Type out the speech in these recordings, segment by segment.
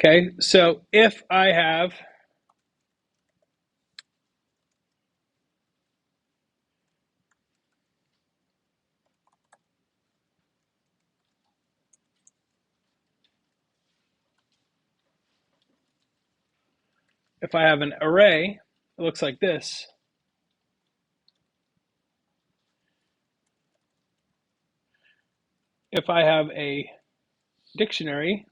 Okay, so if I have an array, it looks like this. If I have a dictionary,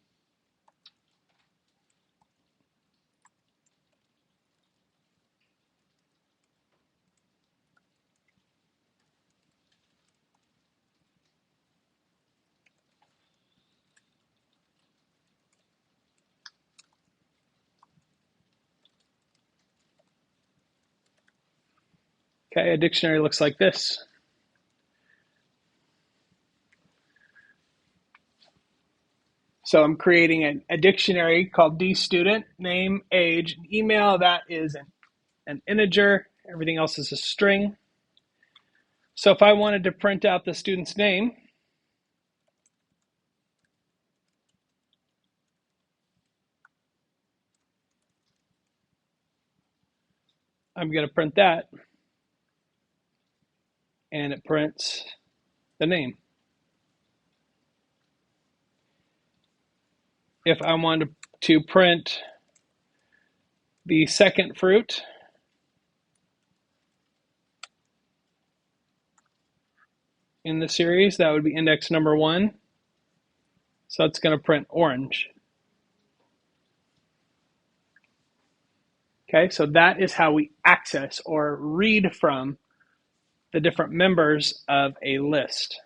okay, a dictionary looks like this. So I'm creating a dictionary called dstudent, name, age, email. That is an integer. Everything else is a string. So if I wanted to print out the student's name, I'm going to print that, and it prints the name. If I wanted to print the second fruit, in the series, that would be index number 1. So it's going to print orange. Okay, so that is how we access or read from the different members of a list.